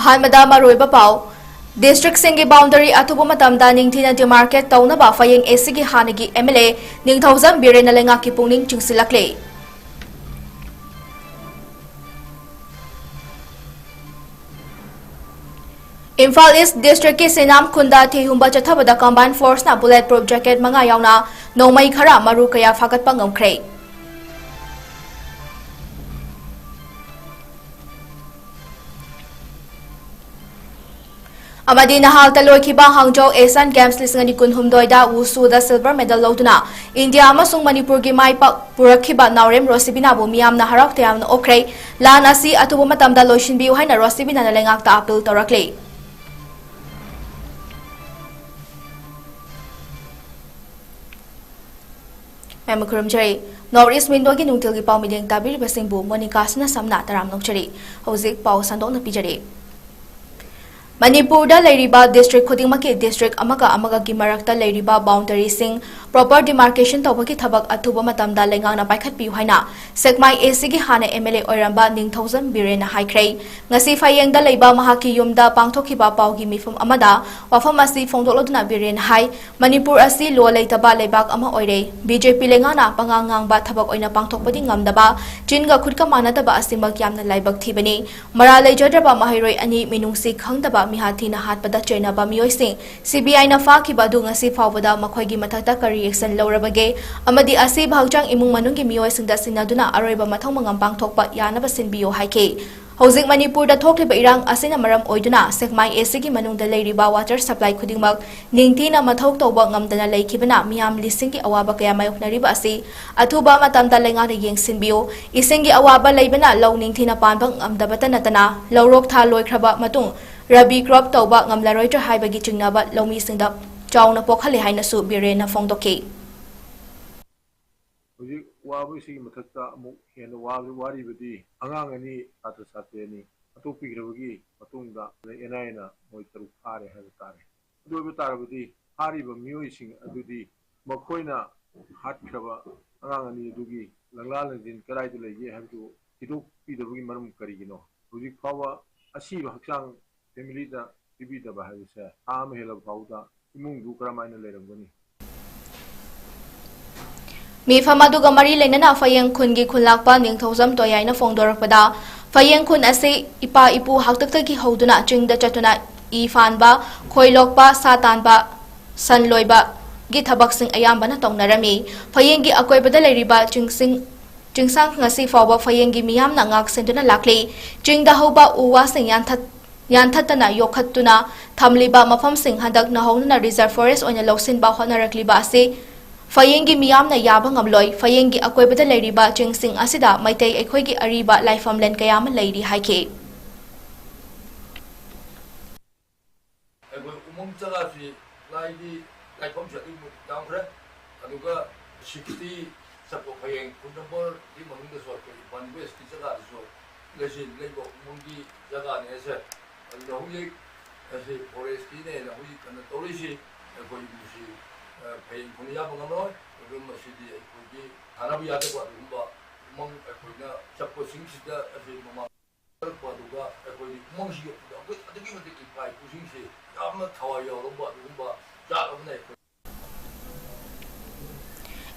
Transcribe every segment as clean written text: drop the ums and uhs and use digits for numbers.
अहानमदा मरोइबा पाउ डिस्ट्रिक्ट सिंगी बाउंडरी अथुबा मतमदा निंगथिना डिमार्केट तौनबा फयेंग एसीगी हानगी एमएलए निंगथौजम बिरेन लेंगा की पुंगनिंग चिंगसिलकले इम्फाल ईस्ट डिस्ट्रिक्ट की सेनाम खुंदा थेहुंबा चथबदा कंबाइन फोर्स ना बुलेट प्रूफ जैकेट मंगा यावना नौमई खरा मरु कया फागतपा ngamkhre अमदी नहाल तलोखिबा हांगजो एशियन गेम्स लिसिंगनी कुनहुमदोइदा वुसुदा सिल्वर मेडल लौदुना इंडिया अमसुंग मणिपुर की माई पुरखिबा नावरेम रोसिबिनाबु मियामना हराव तयामना ओख्रे लान असी अथुबा मतमदा लोइसिनबियु हाइना रोसिबिना लेंगाकता अपील तौरक्ले एमखुरमजरी नॉर्थ ईस्ट विंडो की नुंगतिल की पाउ मिलिंग ताबिरिबसिंगबु मोनिकासना समना तराम नोक्चरी हौजिक पाउ संदोकना पिजरी मणिपुर डिस्ट्रिक्ट खुदिंगमकी डिस्ट्रिक्ट अमगा की मरक्ता लेरिबा बाउंडरी सिंग प्रॉपर डिमार्केशन तौबकी थबक अथुबा मतमदा लेंगांगना पाइखतपियु हाइना सेकमाई एसीगी हाने एमएलए ओइरंबा निंगथौजम बिरेना हाइख्रे ngasi fayengda leiba mahaki yumda pangthokhiba paugi mifum amada wafam asi phongdoloduna biren hai manipur asi lo leitaba leibak ama oire bjp lengana pangangang ba thabak oina pangthokpadi ngamdaba chinga khudka manadaba asimak yamna laibak thibani mara leijodraba mahairoi ani minungsi khangdaba mihathi na hatpada chainaba miyoising cbi na fakhiba du ngasi fawbada makhoigi mathakta kari action lorabage amadi asi bhauchang imung manunggi miyoisingda sinaduna aroiba mathong mangam pangthokpa yanaba sinbiyo haike हौजिक मणिपुर दा थोक्लिबा इरांग असिना मरम ओइदुना सेकमाई एसीगी मनुंगदा लेरिबा वाटर सप्लाई खुदिंगमक निंगथीना मथौ तौबा ngamdana लेखिबना मियाम लिसिंगी अवाबा कया मायोखनरिबा असि अथुबा मतमदा लेंगादा येंगसिनबियो इसिंगी अवाबा लेबना लौ निंगथीना पानबा ngamdabata natana लौरोक था लोइख्रबा मतुंग रबी क्रॉप तौबा ngamlaroitra हाइबगी चिंगनाबा लौमीसिंगदा चाउना पोखले हाइनसु बिरेना फोंदोके वाबसी मथक्ता अमुक हेन वारीबदी अंगांगनी सात्र सात्रेनी अतोपिग्रबगी मतुंगदा एनआईना मोय तरुक फारे हाइब तारे अदोबे तारबदी हारिबा मियोइसिंग अदुदी मखोइना हाटख्रबा अंगांगनी अदुगी लंगला लंजिन कराइद लेगे हाइबदु हिदोक पिदबगी मरम करिगिनो हुजिक फावा असीब हक्सांग फैमिलीदा पिबिदबा हाइबसे आम हेलब फाउदा इमुंगदु करमाइना लेरंगनी मीफमादुगा मरी लेनना फयेंग खुनगी खुनलाकपा निंगथौजम तोयाइना फोंदोरकपदा फयेंग खुन असे इपा इपु हाक्तक्तगी हौदुना चिंगदा चतुना ई फानबा खोइलोकपा सातानबा सनलोइबा गी थबकसिंग अयामबना तौनरमी फयेंगी अकोइबदा लेरिबा चिंगसांग ngasi फावबा फयेंगी मियामना ngak सेंदुना लाक्ले चिंगदा हौबा उवासिंग यानथतना योखत्तुना थमलिबा मफमसिंग हदक नहौना रिजर्व फॉरेस्ट ओइना लौसिनबा होनरकलिबा असे फयेंगी मियामना याबा ngamloi फयेंगी अकोइबदा लेरिबा चिंगसिंग असिदा मैतै अखोइगी अरिबा लाइफमलेन कयाम लेरि हाइके अगो उमंग जगासी लाइदी लाइफम जति दामरे अदुगा 60 सपो फयेंग कुनबर दि मनुंग सोरके वन वेस्ट की जगा सो लेसि लेबो उमंगी जगा ने से लहुई असे फॉरेस्ट की ने लहुई कन तोरिसी अखोइ मुसी फयेंग खुनिया बंगनो अगम मसिदी अखोइगी थानाबु यादे बादुबा उमंग अखोइना चप्पो सिंगसिदा असे ममा बादुगा अखोइ उमंगसि अखोइ अदगी मदि इपाइ कुसिंगसे यामना थावा यावरबा अदुबा जागबने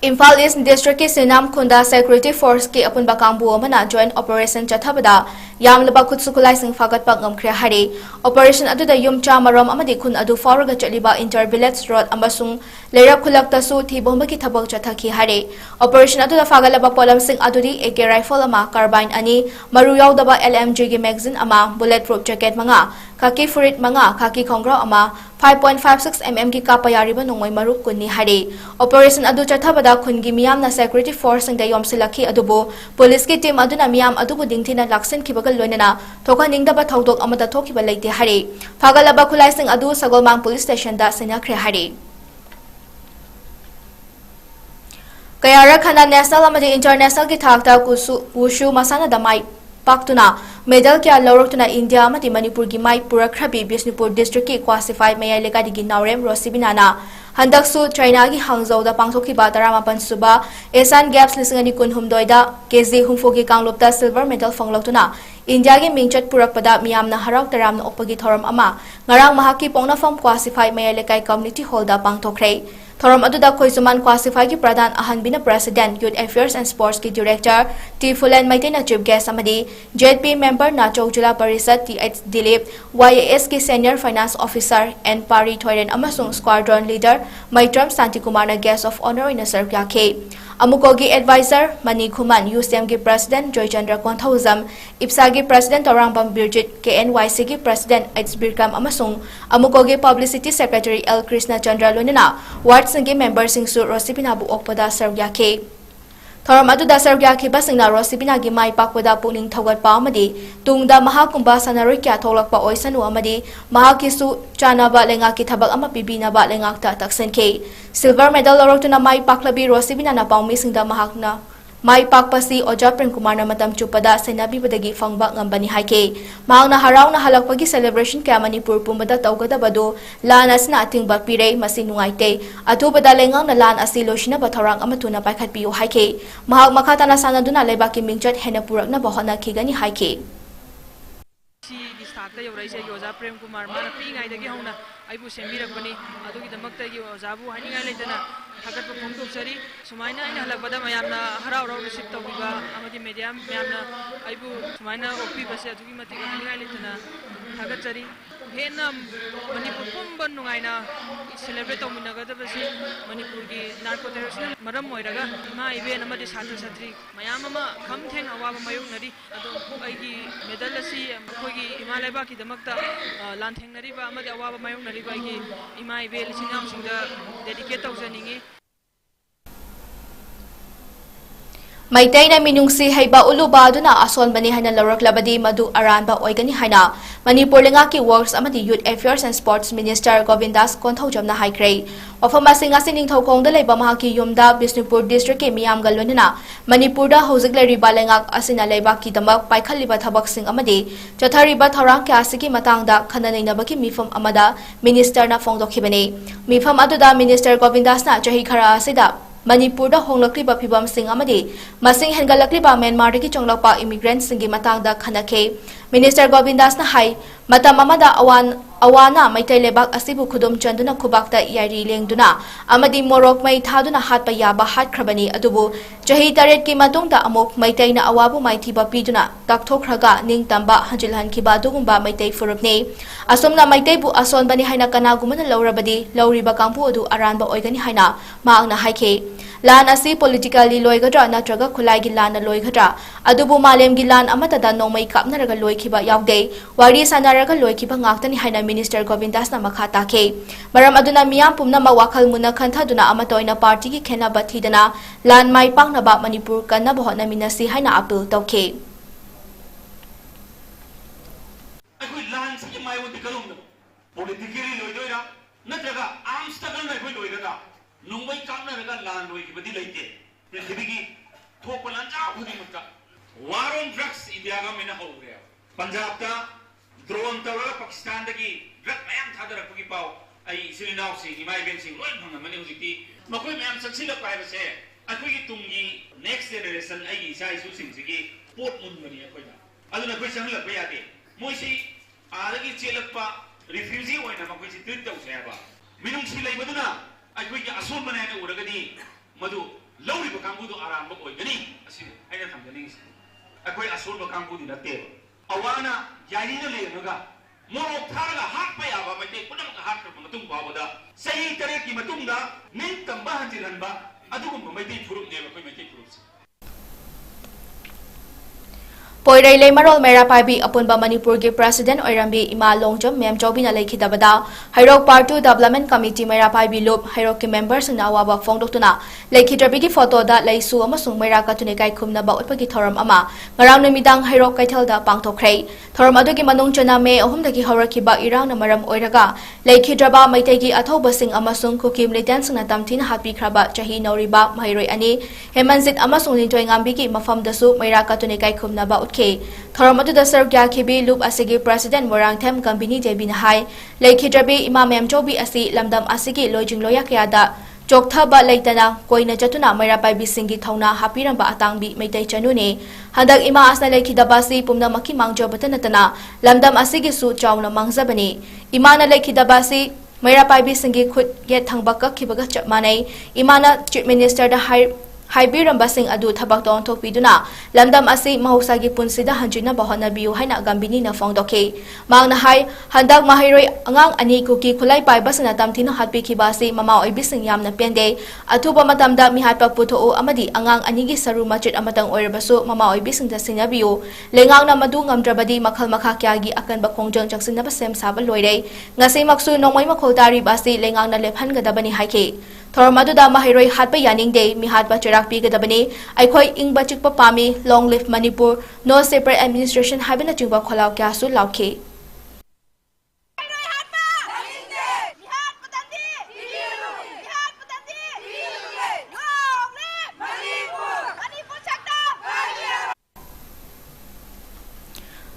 इम्फाल ईस्ट डिस्ट्रिक्ट की सेनाम खुंदा सिक्योरिटी फोर्स की अपुन बकांबु अमना जॉइंट ऑपरेशन चथबदा यामलबा खुदसुखुलाइसिंग फागतपा ngamkhre hari ऑपरेशन अदुदा युमचा मरम अमदि खुन अदु फावरगा चलिबा इंटरविलेज रोड अमसुंग लेरप खुलक्तसु थिबोंबकी थबक चथखि hari ऑपरेशन अदुदा फागलबा पोलमसिंग अदुदी AK राइफल अमा कार्बाइन अनि मरु यावदबा LMG गी मैगजीन अमा बुलेट प्रूफ जैकेट मंगा खाकी फुरिट मंगा खाकी खोंग्रा अमा 5.56 mm की कापायारिबा नोंगमय मरु कुन्नी hari ऑपरेशन अदु चथबदा खुनगी मियामना सिक्योरिटी फोर्स सिंग दा योमसिलखि अदुबो पुलिस की टीम अदुना मियाम अदुबु दिंगथिना लाक्सिन खिबगल लोइनना थोका निंगदबा थौदोक अमदा थोखिबा लेते hari फागलबा खुलाइसिंग अदु सगोलमांग पुलिस स्टेशन दा सिनाख्रे hari कयारा खना नेशनल अमदि इंटरनेशनल की थाकता वुशु मसाना दमाई पाक्तुना मेडल क्या लौरक्तुना इंडिया अमदि मणिपुर की माई पुरखरबी बिष्णुपुर डिस्ट्रिक्ट की क्वासिफाइड मयाई लेकादिगी नावरेम रोसिबिनाना Handaksu China gi Hangzhou da pangthokhiba 18 suba Asian Games 2022 da KG humfo gi kanglopta silver medal fangloktuna India gi mingchat purakpada miyamna harau taramna opagi thoram ama ngarang mahaki pongnafam classify mayalekai community hall da pangthokre Thoram aduda Khoizuman classify ki pradhan ahanbina president Youth Affairs and Sports ki director T Fulen Maitena chief guest amadi JP member Nachau Jila Parisad TH Dilip YAS ki senior finance officer N Pari Thoiren amasung squadron leader Maitram Santikumar na guest of honor in serve yake Amukogi advisor Mani Khuman UCM ki president Joy Chandra Kwanthauzam IPSA ki president Orangbam Birjit KNYC ki president H Birkam amasung Amukogi publicity secretary L Krishna Chandra Lunina Ward Singi member Singsu Rosipina bu okpada serve yake Thoram aduda serve yake basingna Rosipina gi mai pakpada puning thogat pa amadi tungda mahakumba sanaroi kya tholakpa oisanu amadi mahakisu chanaba lenga ki thabak ama pibina ba lenga ta taksen ke silver medal lorotuna mai paklabi Rosipina na paumi singda mahakna mai pakpasi Oja Prem Kumar na matam chupada senabi badagi fangba ngambani haike mahangna harau na halakpagi celebration kaya Manipur pumbada tawgada badu lan asna ating bakpire masi nungaite atubada lengang na lan asi loshina batharang amatuna paikhat piyo haike mahag makata na sanaduna lebaki mingchat henapurak na bahana khigani haike Sakta yaurai Oja Prem Kumar mana pingaidagi hauna aibu sembirakpani adugidamaktagi ojabu haningai leitana hagatpa phongdoksari sumaina aina halakpada mayamna harau rau receive tawbiba amadi media mayamna aibu sumaina opi base adugi matik haningai leitana hagatchari hena Manipur pumban nungaina celebrate tawminagadabasi Manipur gi narco terrorism maram moiraga ma event amadi satra satri mayam ama khamtheng awaba mayungnari ado aigi medal asi koigi imalaiba ki damakta lanthengnariba amadi awaba mayungnariba aigi ima event sinam singda dedicate tawjaningi Maitayna minungsi haiba uluba aduna ason bani haina lawraklabadi madu aranba oigani haina Manipur lenga ki works amadi Youth Affairs and Sports Minister Govindas Konthaujamna haikre wafama singa sining thokong da leiba mahaki yumda Bisnupur district ke miyam galonina Manipur da hojik leriba lenga asina leiba ki damak paikhaliba thabak sing amadi chathariba thorang kya asigi matangda khananina baki mifam amada minister na phongdokhibani mifam aduda Minister Govindas na chahi khara asida Manipur da honglakliba phibam sing amadi masing hengalakliba Myanmar ki chonglakpa immigrants singi matangda khanake Minister Govindas na hai matam amada awana maitai lebak asibu khudum chanduna khubakta yari lengduna amadi morok mai thaduna hatpa yaba hat khrabani adubu chahi taret ki matungda amok maitai na awabu maithiba piduna takthokraga ningtamba hajilhan khiba dugumba maitai furupne asomna maitai bu ason bani haina kana gumana lawrabadi lawriba kangpu adu aranba oigani haina maangna haike lan asi politically loigadra natraga khulai gi lan loigadra adubu malem gi lan amata da nomai kapnaraga loikhiba yawde wari sanaraga loikhiba ngaktani haina Minister Govindas na makha take maram aduna miyam pumna ma wakhal muna khantha amatoina party ki khena bathidana lan mai pangna ba Manipur kanna bohna minasi haina appeal tawke akoi lan si mai won dikalum politically loidoira natraga arms tagal na koi loidaga nungbai kapnaraga lan loikhiba di leite prithibigi thopalan ja khudi mutta war on drugs India ga mena ho gaya Punjab ta drone tawra Pakistan dagi drug mayam thadarakpagi pau ai silinau si imai ben sing loi phang mani hujiti makoi mayam saksila pai ba se akoi gi tungi next generation ai gi sai su sing sigi pot mun mani akoi na aduna koi sang lak ba yate moi si adagi chelakpa refugee oina makoi si treat tau se ba minung si lai baduna akoi gi asul banai na uragadi madu lauri ba kambu do aram ba oi gani asi aina thamjani akoi asul ba kambu di natte awana yari na le naga moro tharaga hat pa ya ba mate punam ka hat ka matung ba boda sahi tare ki matung da nin tamba hanjiran ba adugum mate furup ne ba koi mate furup Poirai lei marol mera paibi apunba Manipur ge president oirambi ima longjam mem jobina lekhidabada Hairok Partu Development Committee mera paibi lob Hairok ke members na awawa phongdoktuna lekhidrabigi photo da leisu amasung mera katune kai khumna ba utpagi thoram ama ngarang numidang Hairok kaithal da pangthokhrei thoram adugi manung chana me ahum dagi hawrakhiba irang na maram oiraga lekhidraba maitegi athoba sing amasung kukim litan singna tamthin hatpi khraba chahi nauriba mairoi ani hemanjit amasung nintoi ngambi gi mafam dasu mera katune kai khumna ba पाइखत्खे theorem अदुदा सरुक याखिबी loop असिगी president मोरांगथेम गंबिनी Debina high लेखिद्रबी इमा मेमचोबी असि लमदम असिगी लोजिंग लोया कयादा चोकथबा लेतना कोइना चतुना मैरा पाइबिसिंगी थौना हापिरंबा अतांगबी मैतै चनुने हंदक इमा असना लेखिदबासी पुमनमकी मांगजोबत नतना लमदम असिगी सु चाउना मांगजबनी इमाना लेखिदबासी मैरा पाइबिसिंगी खुद ये थंगबा कखिबगा चप मानै इमाना चीफ मिनिस्टर दा हाइबिरंबासिंग अदु थबक तोंथोकपिदुना लमदम असि महौसागी पुनसिदा हंजिना बहनबियु हाइना गंबिनी ना फोंदोखे मांगना हाइ हंदक माहिरोय अंगांग अनि कुकी खुलाई पाइबसना तमथिना हातपिखिबासी ममा ओइबिसिंग यामना पेंदे अथुबा मतमदा मिहाइपा पुथो अमदी अंगांग अनिगी सरु मचित अमतंग ओइरबसु ममा ओइबिसिंग दा सिंगाबियु लेंगांगना मदु ngamdrabadi मखल मखा क्यागी अकनबा खोंजंग चंगसिनबा सेम साबा लोइरे ngasi maksu nongmai मखोलतारी बासी लेंगांगना लेफनगदबनी हाइखे थोरमदुदा माहिरोय हातपा यानिंगदे मि हातपा चराक पीगदबनी अखोय इंगबा चिकपा पामी long live Manipur no separate administration हाइबना चिंगबा खोलाव क्यासु लाउखे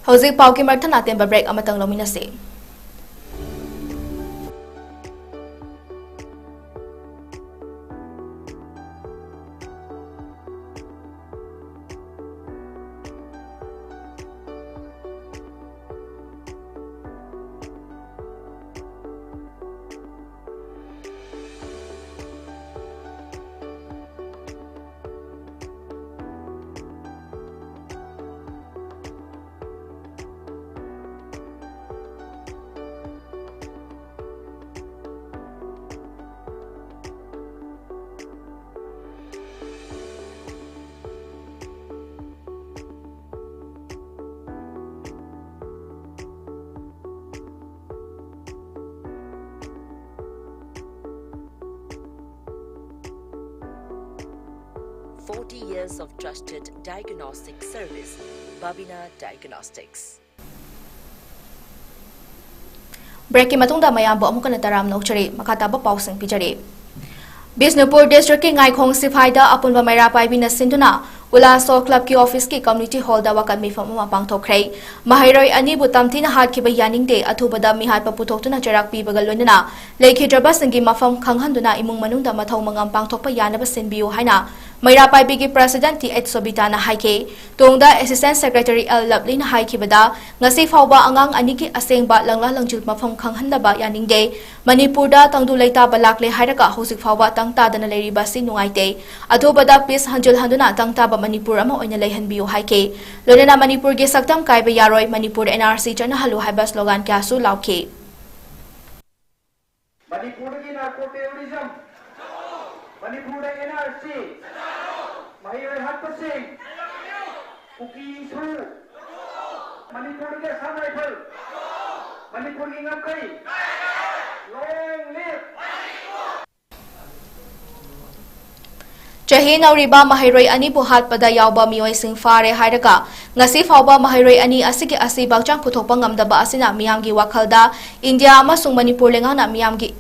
हौजिक पाउकी मर्थन आतेंबा ब्रेक अमतंग लोमिनसे 40 years of trusted diagnostic service, Babina Diagnostics. Break ki matungda mayam bo amukana taram nokchari makata ba pausing pijari. Bisnupur district ki 𝐂𝐈 sifaida apunba mayra paibina sinduna Ulaso Club ki office ki community hall da wakat mi famuma pangthokhrei mahairoi ani bu tamthina hat ki bayaning de athubada mi hat paputhokna charak pi bagal lonina lekhidraba singi mafam khanghanduna imung manungda mathau mangam pangthokpa yanaba sinbiu haina Mayra Paibi ki President 𝐶𝐲𝐻 na haike tongda Assistant Secretary L Lovely na haike bada ngasi fawba angang aniki asengba langla langjil mafam khanghandaba yaningde Manipur da tangdu leita balakle hairaka hosik fawba tangta dana leiriba si nungaite athobada peace hanjul handuna tangta ba Manipur ama oina leihanbiu haike lonena Manipur ge saktam kaiba yaroi Manipur NRC chana halu haiba slogan kyasu lauke Manipur ki narco terrorism Manipur NRC Mahiroi Hatpasing Kuki Su Manipur ke Samraifal Manipur ki Ngapkai Long live Chahi nauriba mahiroi ani buhat pada yauba mioi sing fare hairaka ngasi fawba mahiroi ani asigi asi bakchang puthokpa ngamdaba asina miyamgi wakhalda India amasung Manipur lengana miyamgi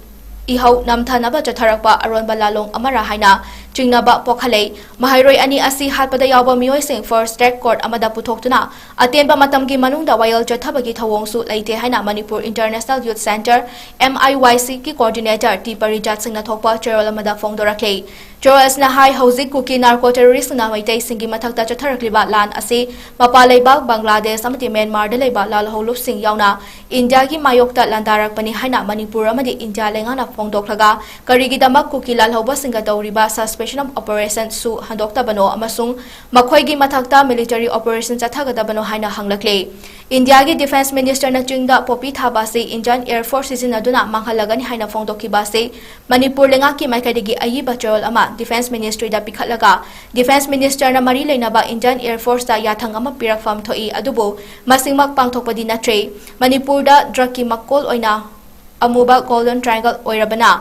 ihau namthanaba chatharakpa aronba lalong amara haina chingnaba pokhalei mahairoi ani asi hatpada yauba mioi sing first track court amada puthoktuna atenba matamgi manungda wayal chathabagi thawongsu leite haina Manipur International Youth Center MIYC ki coordinator T Parijat singna thokpa cherol amada phongdoraklei Joas na hai hauzik kuki narco terrorist na maitai singi mathakta chatharakliba lan asi mapalaiba Bangladesh amati Myanmar da leiba lal holup sing yauna India ki mayokta landarakpani haina Manipur amadi India lengana phongdoklaga karigidamak kuki lal hoba singa tawriba suspension of operation su handokta bano amasung makhoigi mathakta military operation chathagada bano haina hanglakle India ki defense minister na chingda popi thabasi Indian Air Force sizinaduna manghalagani haina phongdokibase Manipur lenga ki maikadigi ayi bachol ama Defense Ministry da pikhatlaga Defense Minister na mari leinaba Indian Air Force da yathang ama pirakfam thoi adubo masingmak pangthokpadi natre Manipur da drug ki makkol oina amuba Golden Triangle oirabana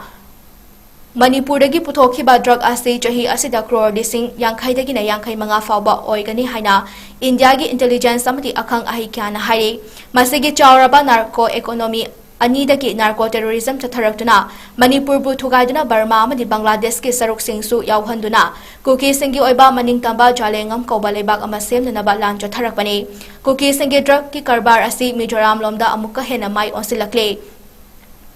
Manipur dagi puthokhiba drug asi chahi asida crore dising yankhai dagi na yankhai manga fawba oigani haina India gi intelligence amati akhang ahi kyana haire masigi chawraba narco economy अनीदगी narco terrorism चथरक्तुना मणिपुरबु थुगाइदुना Burma अमदि बांग्लादेश के सरुकसिंगसु यावहंदुना कुकीसिंगी ओइबा मनिंगतंबा ꯖꯥꯂꯦꯡꯉꯝ ꯀꯧꯕ ꯂꯩꯕꯥꯛ ꯑꯃ ꯁꯦꯝꯅꯅꯕ ꯂꯥꯟ ꯆꯠꯊꯔꯛꯄꯅꯤ कुकीसिंगी ड्रग की कारबार असी मिजोराम लोमदा अमुक्का हेना माई ओंसिलक्ले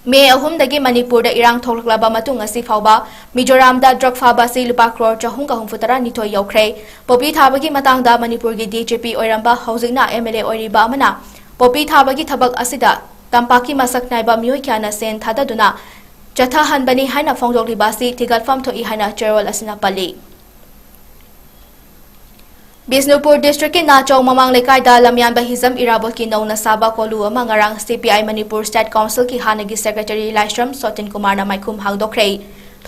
मे 3 मणिपुर इरांग थोलक्लबा मतुंग असि फावबा मिजोराम दा ड्रग फाबा सि लुपा क्रोर 454 यौख्रे पोपी थाबगी मतांगदा मणिपुर की डीजीपी ओइरंबा हौजिंगना एमएलए ओइरिबा अमना पोपी थाबगी थबक असिदा तंपाकी मसक नाइबा मियोय क्याना सेन थाददुना चथा हनबनी हाइना फोंगदोक्लिबासी थिगलफम थोई हाइना चेरोल असिना पल्ली बिष्णुपुर डिस्ट्रिक्ट के नाचौ ममांग लेकायदा लमयानबा हिजम इराबोल की नौना साबा कोलू अमा ngarang CPI Manipur state council की हानगी सेक्रेटरी लाइश्रम सोतिन कुमार ना माइखुम हांगदोख्रे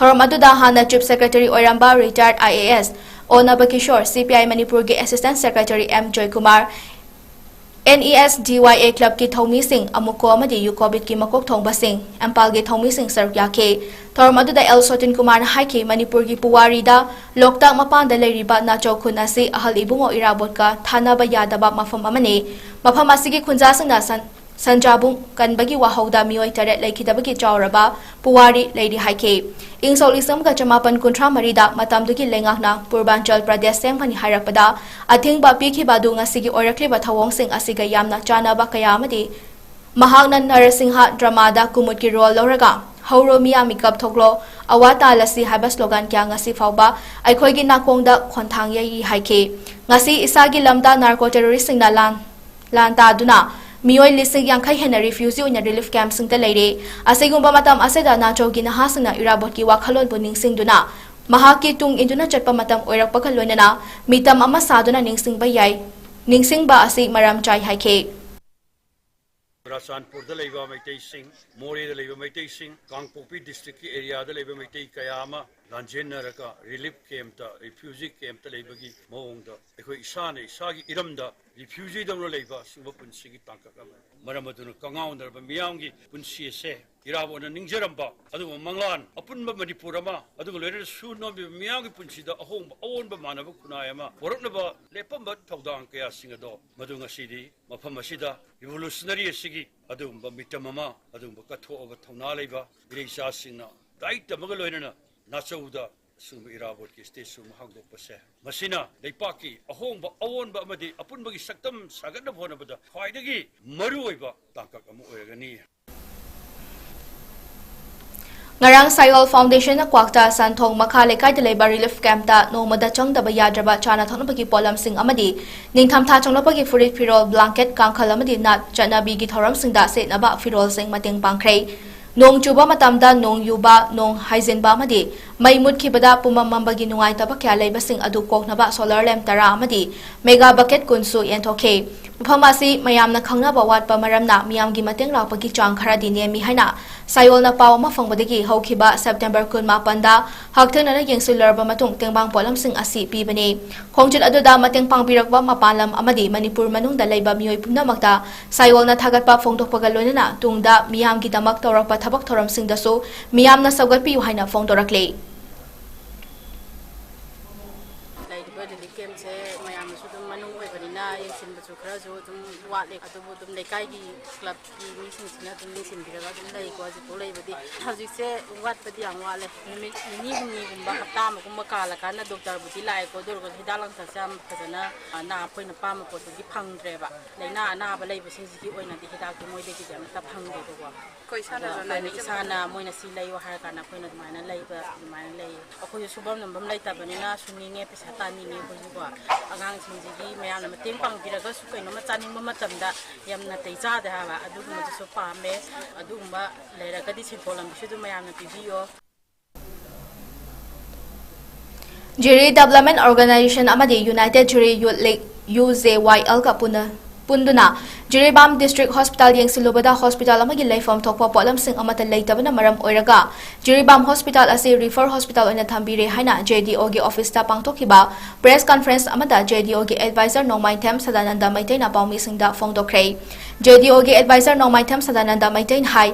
थोरम अदुदा हाना चीफ सेक्रेटरी ओइरंबा रिटायर्ड IAS ओनबा किशोर CPI मणिपुर के assistant secretary M Joy Kumar NESDYA club की थौमी सिंह अमुको अमदि यूकोबिट की मकोक थोंबा सिंह एम्पाल के थौमी सिंह सरुक याखे थोरम अदुदा एल सोतिन कुमार हाइके मणिपुर की पुवारीदा लोकताक मपानदा लेरिबा नाचौ खुन असि अहल इबुंगो इराबोट का थानाबा यादबा मफम अमने मफम असिगी खुंजासिंगना संजाबुंग कनबगी वाहौदा मियोय तरे लेखिदबगी चावरबा पुवारी लेरी हाइके इंग सोलिसम का चमापन कुंट्रा मरीदा मतमदुगी लेंगाकना पूर्वांचल प्रदेश सेंगफनी हाइरकपदा अथिंगबा पीखिबादु ngasiगी ओरक्लिबा थवोंगसिंग असिगा यामना चानाबा कयामदि महागना नरसिंहा ड्रामादा कुमुटकी रोल लौरगा हौरो मिया मिकअप थोकलो अवाता लसी हाइबा स्लोगन क्या ngasi फावबा अखोइगी नाकोंगदा खोंथांग यई हाइके ngasi इसागी लमदा नार्को टेररिस्ट सिंगना लान तादुना मियोय लिसिंग यांखै हेना रिफ्यूजी ओइना रिलीफ कैंप सिंगता लेरे असिगुंबा मतम असेदा नाचौगी नहासिंगना इराबोट की वाखलोन बु निंगसिंगदुना महाकी तुंग इंदुना चटपा मतम ओइरकपका लोइनना मितम अमा सादुना निंगसिंगबा याय निंगसिंगबा असि मराम चाइ हाइखे राजस्थानपुर लेबा मैतै सिंह मोरे लेबा मैतै सिंह कांगपोपी डिस्ट्रिक्ट की एरिया लेबा Meitei कयामा लांजेनरका relief camp refugee camp लेबगी मौंग अखोई इसाने इसागी इरमदा रिफ्यूजी दमनो लेबा सिंह पुंसीगी तांकक मरम अदुना कंगाउंदरबा मियांगी पुंसी से इराबोना निंगजरंबा अदुगो मंगलान अपुनबा मणिपुर अमा अदुगो लेरे सुनोबि मियांगी पुंसीदा अहोंबा अवोनबा मानबा खुनाय अमा वरकनबा लेपंबा थौदांग कया सिंगदो मदुंगा सिदी मफम असिदा रिवोल्यूशनरी असिगी अदुगुंबा मितम अमा अदुगुंबा कथोअबा थौना लेबा इरेसा सिंगना दाइट अमगा लोइनना नाचौदा सुम इराबोट की स्टेज सुम हांगदोकपसे मसिना लेपाकी अहोंबा अवोनबा अमदि अपुनबगी सक्तम सागन होनबदा ख्वाइदगी मरुओइबा तांकक अमु ओइरगनी ngarang Sayol Foundation na kwakta santhong makha lekai de labor relief camp ta nomada changdaba yadraba chana thonobagi polam sing amadi ningtham tha changlopagi furit firol blanket kangkhal amadi nat chanabi gi thoram sing da se naba firol sing mateng pangkhrei nong chuba matamda nong yuba nong haizen ba amadi mai mut khibada pumam mambagi nungai taba kya leiba sing adu koknaba solar lamp tara amadi mega bucket kunsu yentokhe phamasi mayamna khangnaba watpa maramna miyamgi mateng lakpagi chang khara dine mi haina Sayol na paw ma fangbadagi hawkhiba September 18 da hakthana na yengsularba matung tengbang polam sing asi pibani khongjit aduda mateng pangbirakba mapalam amadi Manipur manungda leiba miyoy pumnamakta Sayol na thagatpa phongdokpaga loinana tungda miyamgi damak tawrakpa thabak thoram singdasu miyamna sawgatpi haina phongdorakle वाले अदुबु तुम लेकाई की club की meeting सिना तुम Nissin बिरगा तुम लई को जि तो लेबदी हजि से वाट पदि आं वाले निमी गुम्बा हप्ता म गुम्बा काला काना डॉक्टर बुति लाय को दुर्ग हिदा लं थाम फजना ना फोइन पाम को दि फंगद्रेबा लेना ना बा लेब सिं जि ओइना दि हिदा की मोय दि जम ता फंगदे को कोइ साना जने साना मोयना सि लैयो हार काना फोइन मायना लैबा मायना लै अखोय सुबम नंबम लैता बनिना सुनिंगे पैसा तानी ने को जुबा अगांग सिं जि मयान मतें पांग बिरगा सु कइनो म चानिंग मतमदा यमना तैजादे हाबा अदुगुमजु पामे अदुगुम्बा लेरगदि सिंथोलम बिसुदु मयामना पिबियो Jury Development Organization amadi United Jury Youth League UZYL ka punduna Jiribam District Hospital yengsilubada hospital amagi leifam thokpa polam sing amata leitabana maram oiraga Jiribam Hospital asi refer hospital oina thambire haina JDO gi office ta pangtokhiba press conference amada JDO gi advisor Nongmai Them Sadananda Maitai na paumi singda phongdokhrei JDO gi advisor Nongmai Them Sadananda Maitai hai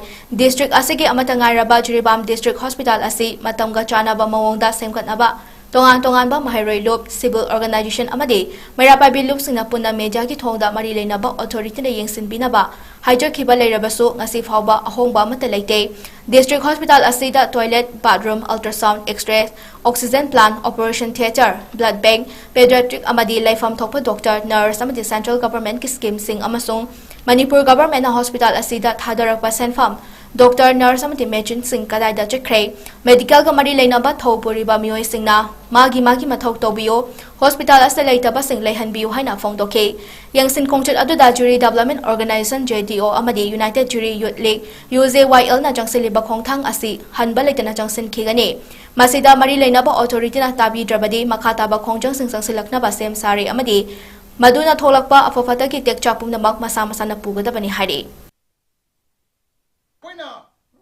district asigi amata ngairaba Jiribam District Hospital asi matamga chanaba mawongda semkhatnaba tongan ba mahairoi loop civil organization amadi mairapai bi loop singna punna media ki thongda mari leinaba authority na yengsin binaba हाइजखिबा लेरबसु ngasi phawba ahongba amata leite district hospital asida toilet bathroom ultrasound x-ray oxygen plant operation theater blood bank pediatric amadi laifam thokpa doctor nurse amadi central government ki scheme sing amasung Manipur government hospital asida thadarakpa senfam doctor nurse amadi medicine sing kadai da chakre medical ga mari leinaba thopuri ba mioi singna magi mathok tobiyo hospital asa leitaba sing leihan biu haina phongdoke yangsin kongchat aduda jury development organization JDO amadi united jury youth league 𝐂𝐲𝐻 na jangsili ba khongthang asi hanba leitana jangsin khigani masida mari leinaba authority na tabi drabadi makhata ba khongjang sing jangsilakna ba sem sari amadi maduna tholakpa afafata ki tekcha pumna mak masa na pugada bani hari koina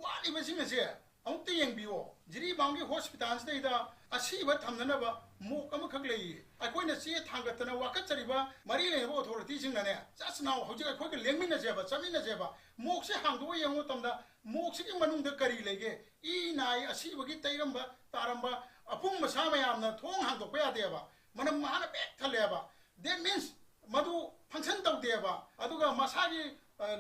wali basing ase amte yengbiyo jiri bangi hospital state da asiba thamnana ba mok am khak lei akoina se thangatana wakachariba mari lei authority sing na ne just now hoji akoi ke lengmina je ba chamina je ba mok se hangdo yengo tamda mok se ki manung da kari lege I nai asiba gi tairamba taramba apung masama yamna thong hangdo pa ya ba manam mahana bek thale ba that means madu function tau de ba aduga masagi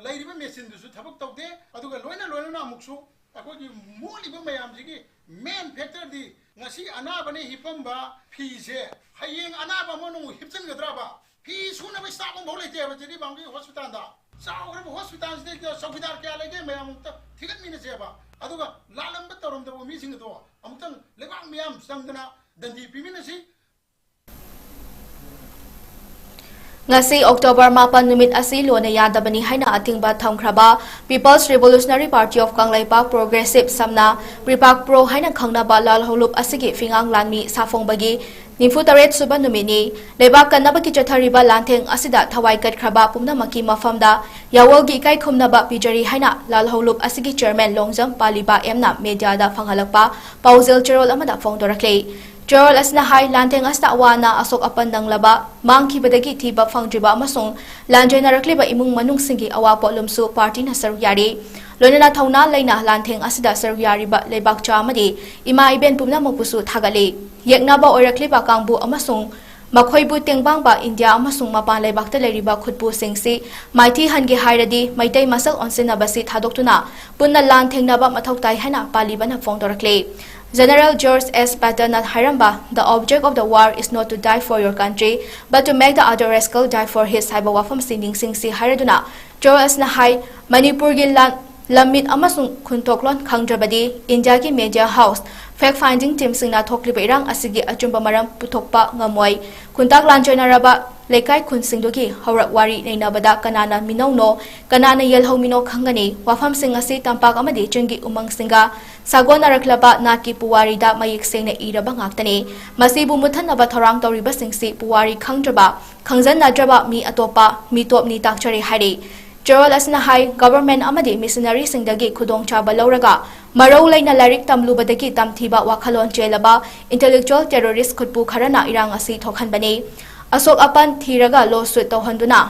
lairiba machine du su thabak tau de aduga loina na muksu akoi gi moli ba mayam jigi main factor di ngasi anaba ne hipamba phi se hayeng anaba monu hipchen gadra ba phi suna ba sta ko bolai te ba jiri bangi hospital da saugre hospital de sokidar kya lege mayam ta thigat mine se ba aduga lalam ba torom da mi sing do amtang lebang mayam sangdana dandi pimina si ngasi October 4 numit asi lona yadabani haina atingba thamkraba People's Revolutionary Party of Kanglaipak Progressive Samna Pripak Pro haina khangnaba lal holup asigi fingang lanmi safongbagi Nimfutaret suba numini lebak kanaba ki chathariba lantheng asida thawai katkraba pumna maki mafamda yawolgi kai khumnaba pijari haina lal holup asigi chairman longjam paliba emna media da phanghalakpa pauzil cherol amada phongdorakle Jorol asna hai lantheng asta wana asok apandang laba mangki badagi thiba phangjiba amasung lanjena rakliba imung manung singi awa polumsu party na saryari lonena thauna leina lantheng asida saryari ba lebak chamadi ima iben pumna mopusu thagale yekna ba orakliba kangbu amasung makhoibu tengbang ba India amasung mapan lebakta leriba khutpu singsi maithi hangi hairadi maitai masal onsina basi thadoktuna punna lantheng na ba mathoktai hana palibana phongdorakle General George S. Patton at Haramba, the object of the war is not to die for your country, but to make the other rascal die for his Haibawafam Sinding Sing Si Haraduna. Joas Nahai, Manipur Gilan, Lamit Amasung Kuntoklon Kangrabadi, India Ki Media House, Fact Finding Team Singna Tokliberang Asigi Achumbamaram Putokpa Ngamoy, Kuntak Lanjanaraba, Lekai Kun Singdoki, Horak Wari Nainabada Kanana Minono, Kanana Yelho Mino Kangani, Wafam Singasi Tampak Amadi Jungi Umang Singa, Sagona Raklaba Naki Puwari da Mayik Sing Iraba Ngaktani, Masibu Mutanaba Torang Toriba Singsi Puwari Kangraba, Kangzan Nadraba Mi Atopa, Mi Top Ni Takchari Hari. Jorol asna hai government amadi missionary singdagi khudong chaba lauraga marau laina larik tamlubadagi tamthiba wakhalon chelaba intellectual terrorist khutpu kharana irang asi thokhan bani asok apan thiraga lawsuit tawhanduna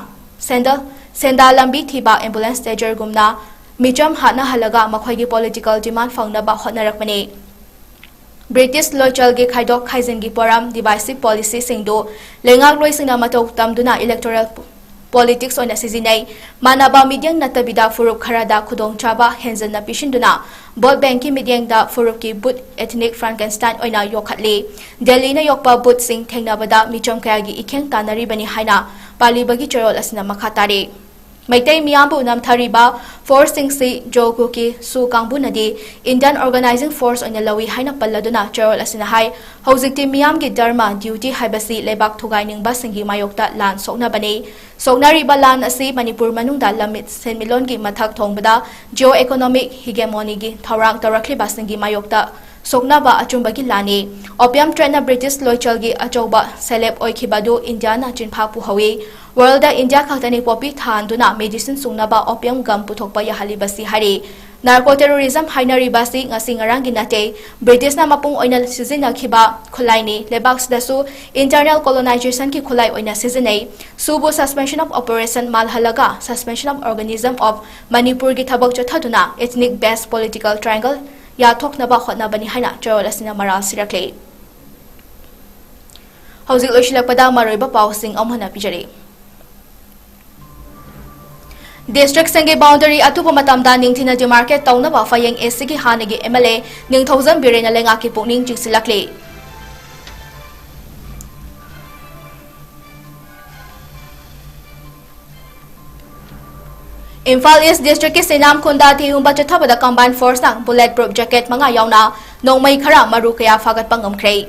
senda lambi thiba ambulance stager gumna micham hana halaga makhoigi political demand fangnaba hotnarakmani British local ge khaidok khaizengi poram divisive policy singdo lengak loi singna matok tamduna electoral politics on sizinai manaba midyang natabida furup kharada khudong chaba henzen na pishinduna bot banki midyang da furup ki but ethnic Frankenstein oina yokhatli Delhi na yokpa but sing thengnabada michom kayagi ikheng tanari bani haina palibagi chorol asina makhatari Maitai Miyambu Namthariba Force Singsi Joguki Su Kangbu Nadi Indian Organizing Force on the Lawi Haina Paladuna Gerald Asinahai Hozikti Miyamgi Dharma Duty Haibasi Lebak Tugaining Basingi Mayokta Lan Sokna Bani Soknari Balan Asi Manipur Manungda Lamit Sen Milongi Mathak Thongbada Geo-economic Hegemony Gi Thorang Tarakli Basingi Mayokta Soknaba Achumbagi Lani Opium Trena British Loyalgi Achoba Celeb Oikibadu Indiana Jinpa Puhawi World India Khatani Popi Thanduna Medicine Sungnaba Opium Gum Puthokpa Yahalibasi Hari Narco-terrorism Hainari Basi Ngasingarangi Nate British na mapung oina sizina khiba khulaini lebak dasu internal colonization ki khulai oina sizinai subo suspension of operation malhalaga suspension of organism of Manipur gi thabak chathaduna ethnic based political triangle ya thoknaba hotnabani haina chorol asina maral sirakle Hauzik loishilakpada maroiba pawsing amhana pijari District Sengge boundary atupa matamda ningthina demarcate tawnaba fayeng SC hanagi MLA 𝐶𝐲𝐻 lenga ki pukning chingsilakli. Imphal East District ki Senam Khunda Thihumba chathabada combined force nang bulletproof jacket manga yauna nongmai khara maru kaya fagat pangamkhrei.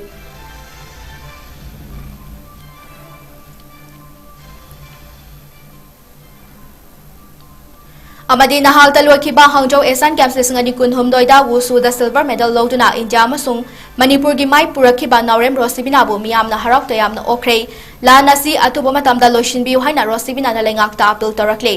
Amadi nahal talwakiba Hangzhou Asian Games lisingani kunhumdoida wusu da silver medal loduna India amasung Manipur gi mai purakiba Naurem Rosibinabu miyamna haraukta yamna okhrei lanasi atuba matamda loishinbiu haina Rosibina na lengakta appeal tarakli.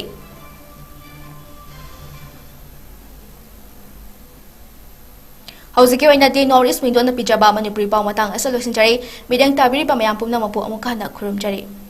ꯍꯧꯖꯤꯛꯀꯤ ꯑꯣꯏꯅꯗꯤ north east ꯋꯤꯡꯗꯣꯅ ꯄꯤꯖꯕ ꯃꯅꯤꯄꯨꯔꯤ ꯄꯥꯎ ꯃꯇꯥꯡ ꯑꯁꯤ ꯂꯣꯏꯁꯤꯟꯖꯔꯤ ꯃꯤꯠꯌꯦꯡ ꯇꯥꯕꯤꯔꯤꯕ ꯃꯌꯥꯝ ꯄꯨꯝꯅꯃꯛꯄꯨ ꯑꯃꯨꯛ ꯍꯟꯅ ꯈꯨꯔꯨꯝꯖꯔꯤ꯫